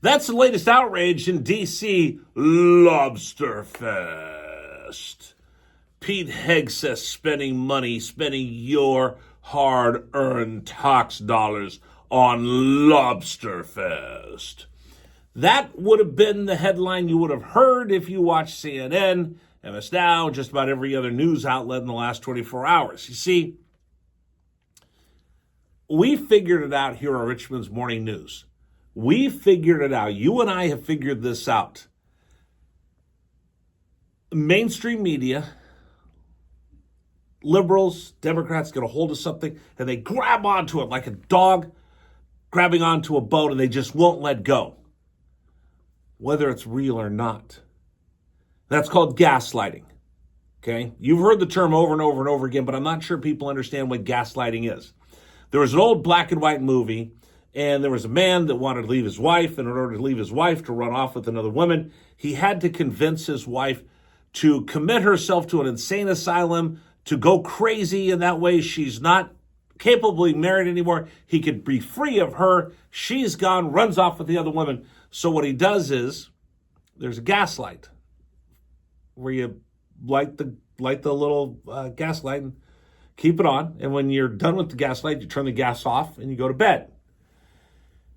That's the latest outrage in D.C. Lobsterfest. Pete Hegseth spending your hard-earned tax dollars on Lobsterfest. That would have been the headline you would have heard if you watched CNN, MS Now, just about every other news outlet in the last 24 hours. You see, we figured it out here on Richmond's Morning News. We figured it out. You and I have figured this out. Mainstream media, liberals, Democrats get a hold of something and they grab onto it like a dog grabbing onto a boat, and they just won't let go, whether it's real or not. That's called gaslighting. Okay? You've heard the term over and over and over again, but I'm not sure people understand what gaslighting is. There was an old black and white movie, and there was a man that wanted to leave his wife, and in order to leave his wife to run off with another woman, he had to convince his wife to commit herself to an insane asylum, to go crazy, and that way she's not capable of being married anymore. He could be free of her. She's gone, runs off with the other woman. So what he does is, there's a gaslight where you light the little gaslight and keep it on. And when you're done with the gaslight, you turn the gas off and you go to bed.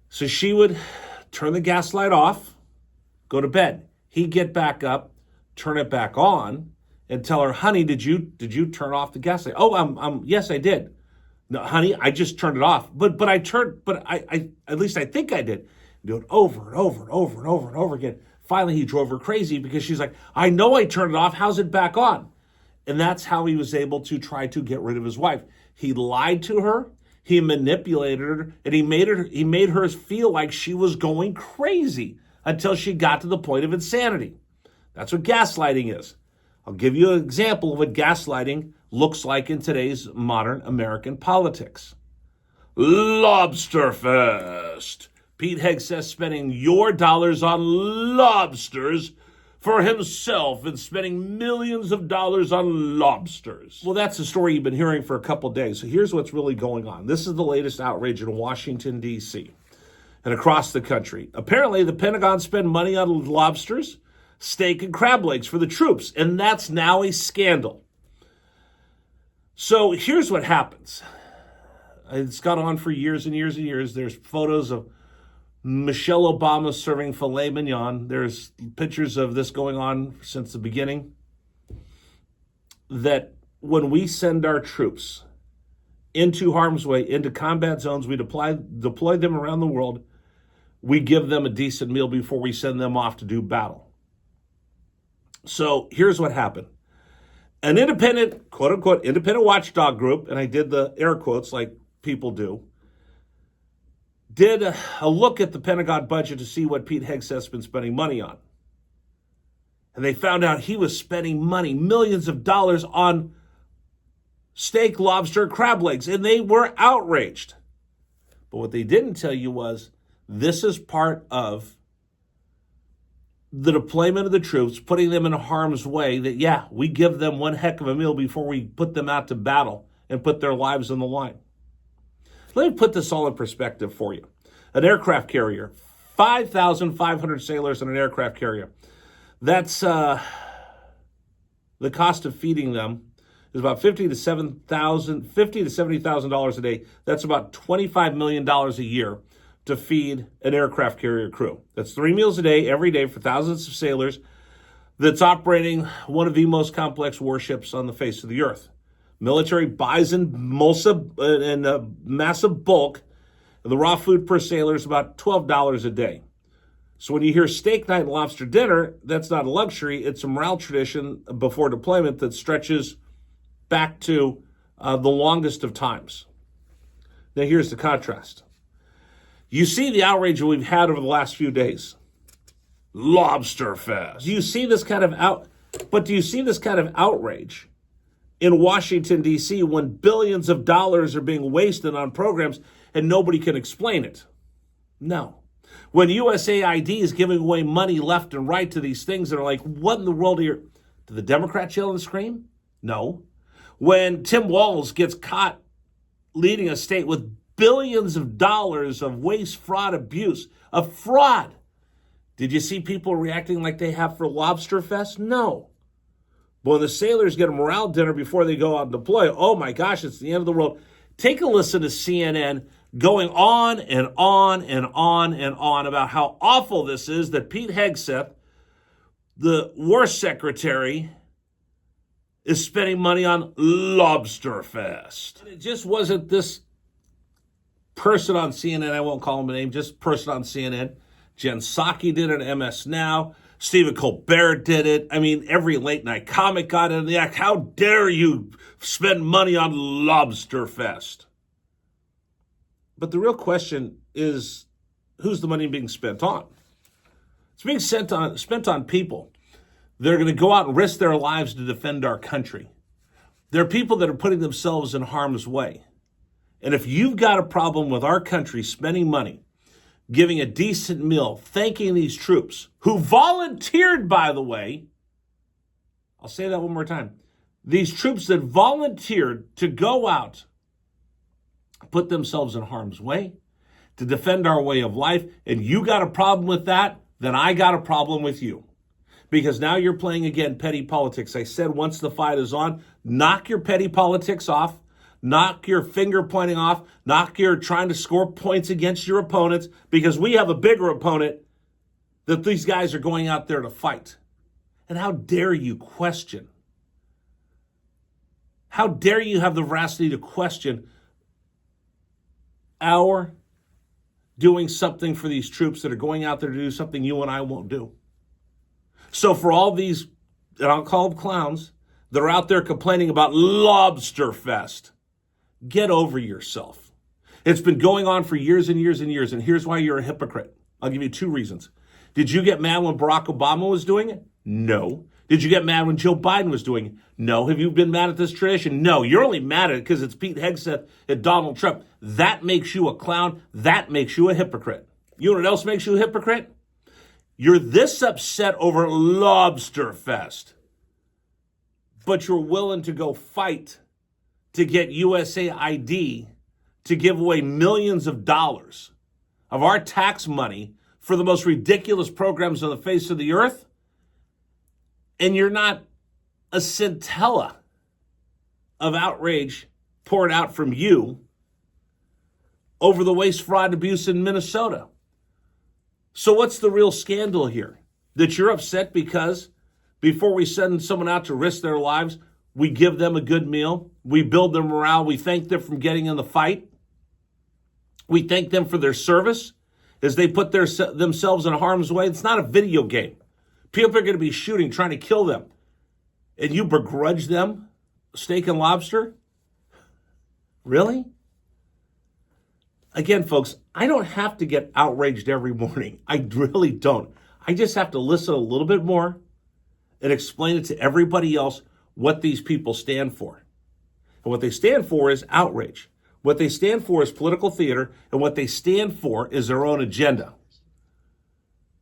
So she would turn the gaslight off, go to bed. He'd get back up, turn it back on, and tell her, "Honey, did you turn off the gaslight?" "Oh, yes, I did." "No, honey, I just turned it off." But I at least I think I did. Do it over and over and over and over and over again. Finally, he drove her crazy because she's like, "I know I turned it off. How's it back on?" And that's how he was able to try to get rid of his wife. He lied to her. He manipulated her, and he made her feel like she was going crazy until she got to the point of insanity. That's what gaslighting is. I'll give you an example of what gaslighting looks like in today's modern American politics. Lobsterfest. Pete Hegseth spending your dollars on lobsters for himself and spending millions of dollars on lobsters. Well, that's the story you've been hearing for a couple days. So here's what's really going on. This is the latest outrage in Washington, D.C. and across the country. Apparently, the Pentagon spent money on lobsters, steak, and crab legs for the troops, and that's now a scandal. So here's what happens. It's gone on for years and years and years. There's photos of Michelle Obama serving filet mignon. There's pictures of this going on since the beginning. That when we send our troops into harm's way, into combat zones, we deploy them around the world, we give them a decent meal before we send them off to do battle. So here's what happened. An independent, quote unquote, independent watchdog group, and I did the air quotes like people do, did a look at the Pentagon budget to see what Pete Hegseth's been spending money on. And they found out he was spending money, millions of dollars, on steak, lobster, crab legs, and they were outraged. But what they didn't tell you was this is part of the deployment of the troops, putting them in harm's way, that, yeah, we give them one heck of a meal before we put them out to battle and put their lives on the line. Let me put this all in perspective for you. An aircraft carrier, 5,500 sailors in an aircraft carrier. That's the cost of feeding them is about $50,000 to $70,000 a day. That's about $25 million a year to feed an aircraft carrier crew. That's 3 meals a day, every day, for thousands of sailors, that's operating one of the most complex warships on the face of the earth. Military buys in massive bulk. The raw food per sailor is about $12 a day. So when you hear steak night and lobster dinner, that's not a luxury. It's a morale tradition before deployment that stretches back to the longest of times. Now here's the contrast. You see the outrage that we've had over the last few days. Lobsterfest. Do you see this kind of outrage in Washington, D.C. when billions of dollars are being wasted on programs and nobody can explain it? No. When USAID is giving away money left and right to these things that are like, what in the world are you... Do the Democrats yell and scream? No. When Tim Walz gets caught leading a state with billions of dollars of waste, fraud, abuse, of fraud, Did you see people reacting like they have for Lobsterfest? No. But when the sailors get a morale dinner before they go out and deploy, oh my gosh, it's the end of the world. Take a listen to CNN going on and on and on and on about how awful this is that Pete Hegseth, the war secretary, is spending money on Lobsterfest. And it just wasn't this person on CNN, I won't call him a name, just person on CNN. Jen Psaki did it at MS Now. Stephen Colbert did it. I mean, every late night comic got in the act. How dare you spend money on Lobsterfest? But the real question is, who's the money being spent on? It's being spent on people that are going to go out and risk their lives to defend our country. There are people that are putting themselves in harm's way. And if you've got a problem with our country spending money, giving a decent meal, thanking these troops who volunteered, by the way, I'll say that one more time. These troops that volunteered to go out, put themselves in harm's way, to defend our way of life, and you got a problem with that, then I got a problem with you. Because now you're playing, again, petty politics. I said once the fight is on, knock your petty politics off. Knock your finger pointing off. Knock your trying to score points against your opponents, because we have a bigger opponent that these guys are going out there to fight. And how dare you question? How dare you have the veracity to question our doing something for these troops that are going out there to do something you and I won't do? So for all these, and I'll call them clowns, that are out there complaining about Lobsterfest, get over yourself. It's been going on for years and years and years, and here's why you're a hypocrite. I'll give you two reasons. Did you get mad when Barack Obama was doing it? No. Did you get mad when Joe Biden was doing it? No. Have you been mad at this tradition? No. You're only mad at it because it's Pete Hegseth and Donald Trump. That makes you a clown. That makes you a hypocrite. You know what else makes you a hypocrite? You're this upset over Lobsterfest, but you're willing to go fight to get USAID to give away millions of dollars of our tax money for the most ridiculous programs on the face of the earth, and you're not a scintilla of outrage poured out from you over the waste, fraud, abuse in Minnesota. So what's the real scandal here? That you're upset because before we send someone out to risk their lives, we give them a good meal, we build their morale, we thank them for getting in the fight, we thank them for their service as they put themselves in harm's way. It's not a video game. People are going to be shooting, trying to kill them, and you begrudge them steak and lobster? Really? Again, folks, I don't have to get outraged every morning. I really don't. I just have to listen a little bit more and explain it to everybody else what these people stand for. And what they stand for is outrage. What they stand for is political theater, and what they stand for is their own agenda.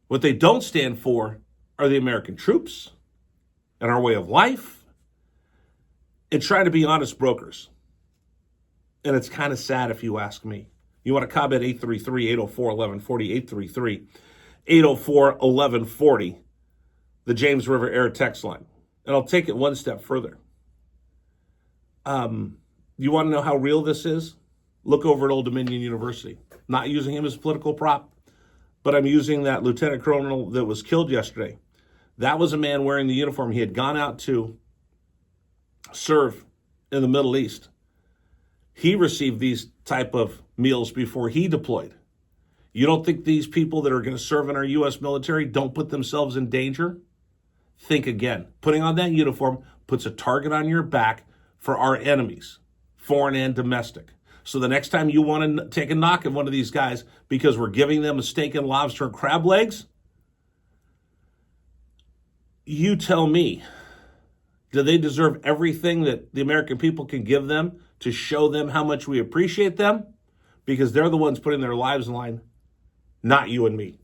What they don't stand for are the American troops and our way of life and trying to be honest brokers. And it's kind of sad if you ask me. You want to comment 833-804-1140, 833-804-1140, the James River Air text line. And I'll take it one step further. You want to know how real this is? Look over at Old Dominion University. Not using him as a political prop, but I'm using that lieutenant colonel that was killed yesterday. That was a man wearing the uniform. He had gone out to serve in the Middle East. He received these type of meals before he deployed. You don't think these people that are going to serve in our U.S. military don't put themselves in danger? Think again. Putting on that uniform puts a target on your back for our enemies, foreign and domestic. So the next time you want to take a knock at one of these guys because we're giving them a steak and lobster and crab legs, you tell me, do they deserve everything that the American people can give them to show them how much we appreciate them? Because they're the ones putting their lives in line, not you and me.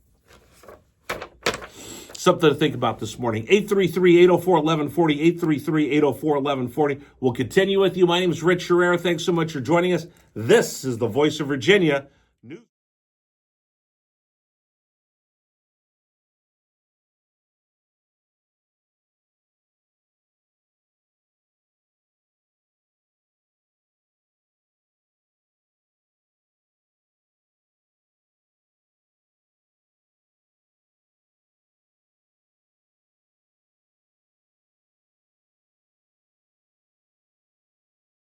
Something to think about this morning. 833-804-1140, 833-804-1140. We'll continue with you. My name is Rich Herrera. Thanks so much for joining us. This is the Voice of Virginia News.